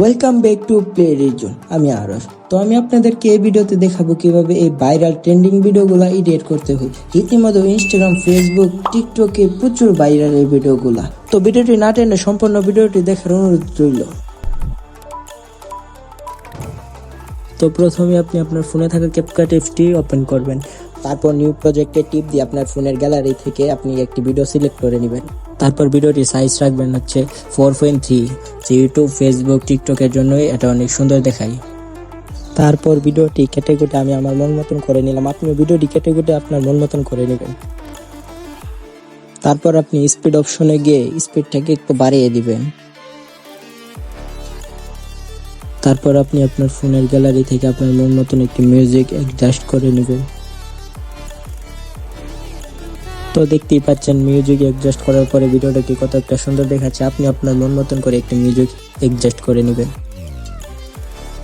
Welcome back to play reason. আমি আরস। তো আমি আপনাদেরকে এই ভিডিওতে দেখাবো কিভাবে এই ভাইরাল ট্রেন্ডিং ভিডিওগুলো এডিট করতে হয়। ইতিমধ্যে ইনস্টাগ্রাম, ফেসবুক, টিকটকে প্রচুর ভাইরাল এই ভিডিওগুলা। তো ভিডিওটি না টেনে সম্পূর্ণ ভিডিওটি দেখার অনুরোধ রইল। তো প্রথমে আপনি আপনার ফোনে থাকা ক্যাপকাট অ্যাপটি ওপেন করবেন। তারপর নিউ প্রজেক্টে টিপ দিয়ে আপনার ফোনের গ্যালারি থেকে আপনি একটি ভিডিও সিলেক্ট করে নেবেন। তারপর ভিডিওটি সাইজ রাখবেন হচ্ছে 4.3, যে ইউটিউব, ফেসবুক, টিকটকের জন্য এটা অনেক সুন্দর দেখায়। তারপর ভিডিওটি কেটে কুটে আমি আমার মন মতন করে নিলাম। আপনি ভিডিওটি কেটে কুটে আপনার মন মতন করে নেবেন। তারপর আপনি স্পিড অপশনে গিয়ে স্পিডটাকে একটু বাড়িয়ে দিবেন। তারপর আপনি আপনার ফোনের গ্যালারি থেকে আপনার মন মতন একটি মিউজিক অ্যাডজাস্ট করে নেবেন। তো দেখতেই পাচ্ছেন মিউজিক অ্যাডজাস্ট করার পরে ভিডিওটাকে কত একটা সুন্দর দেখাচ্ছে। আপনি আপনার মন মতন করে একটি মিউজিক অ্যাডজাস্ট করে নেবেন।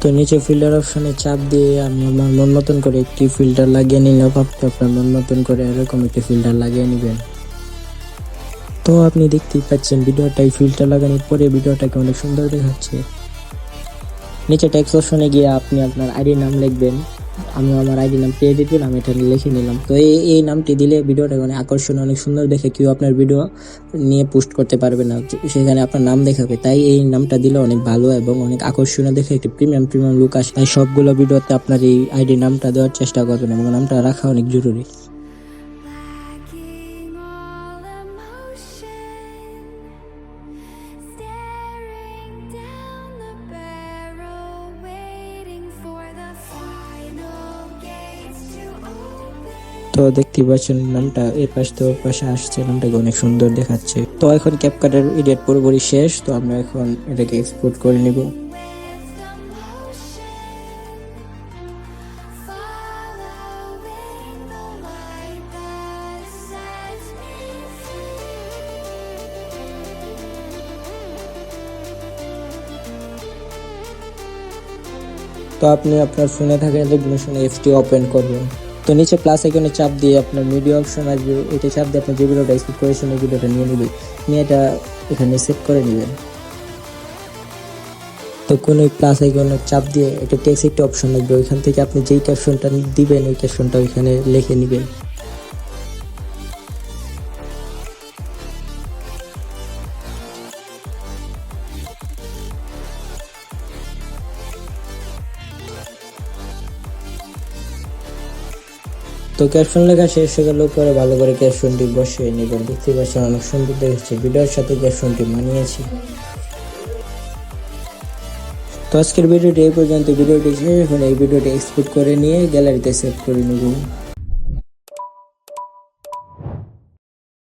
তো নিচে ফিল্টার অপশনে চাপ দিয়ে আমি আমার মন মতন করে একটি ফিল্টার লাগিয়ে নিলাম। আপনি আপনার মন মতন করে এরকম একটি ফিল্টার লাগিয়ে নেবেন। তো আপনি দেখতেই পাচ্ছেন ভিডিওটাই ফিল্টার লাগানোর পরে ভিডিওটাকে অনেক সুন্দর দেখাচ্ছে। নিচে টেক্সট অপশনে গিয়ে আপনি আপনার আইডি নাম লিখবেন। আমি আমার আইডি নাম ক্রিয়েট করলাম, এটা লিখে নিলাম। তো এই নামটি দিলে ভিডিওটা অনেক আকর্ষণ, অনেক সুন্দর দেখে কেউ আপনার ভিডিও নিয়ে পোস্ট করতে পারবে না, সেখানে আপনার নাম দেখাবে। তাই এই নামটা দিলে অনেক ভালো এবং অনেক আকর্ষণীয় দেখে একটি প্রিমিয়াম লুক আসে। তাই সবগুলো ভিডিওতে আপনার এই আইডি নামটা দেওয়ার চেষ্টা করবেন এবং নামটা রাখা অনেক জরুরি। তো দেখতেই পাচ্ছেন নামটা এর পাশ থেকে ওর পাশে আসছে, নামটাকে অনেক সুন্দর দেখাচ্ছে। তো এখন ক্যাপকাটের এডিট পুরোপুরি শেষ। তো আমরা এখন এটাকে এক্সপোর্ট করে নিব। তো আপনি আপনার ফোনে থাকা রেকগনিশন অ্যাপটি ওপেন করবেন। তো নিচে প্লাস আইকনে চাপ দিয়ে আপনার মিডিয়া অপশন আসবে, এটা চাপ দিয়ে আপনি যে ভিডিওটা এক্সপোর্ট করেছেন এই ভিডিওটা নিয়ে নেবেন, নিয়ে এটা এখানে সেট করে নেবেন। তো কোনো প্লাস আইকনে চাপ দিয়ে এটা টেক্সট একটা অপশন আসবে, ওইখান থেকে আপনি যেই ক্যাপশনটা দিবেন ওই ক্যাপশনটা ওইখানে লিখে নেবেন। তো ক্যাপশন লেখা শেষ হয়ে গেল পরে ভালো করে ক্যাপশনটি বসিয়ে নেবেন। দেখতে পাচ্ছেন অনেক সুন্দর দেখেছি, ভিডিওর সাথে ক্যাপশনটি মানিয়েছি। তো আজকের ভিডিওটি এই পর্যন্ত। ভিডিওটি শেষ হলে এই ভিডিওটি এক্সপোর্ট করে নিয়ে গ্যালারিতে সেভ করে নেব।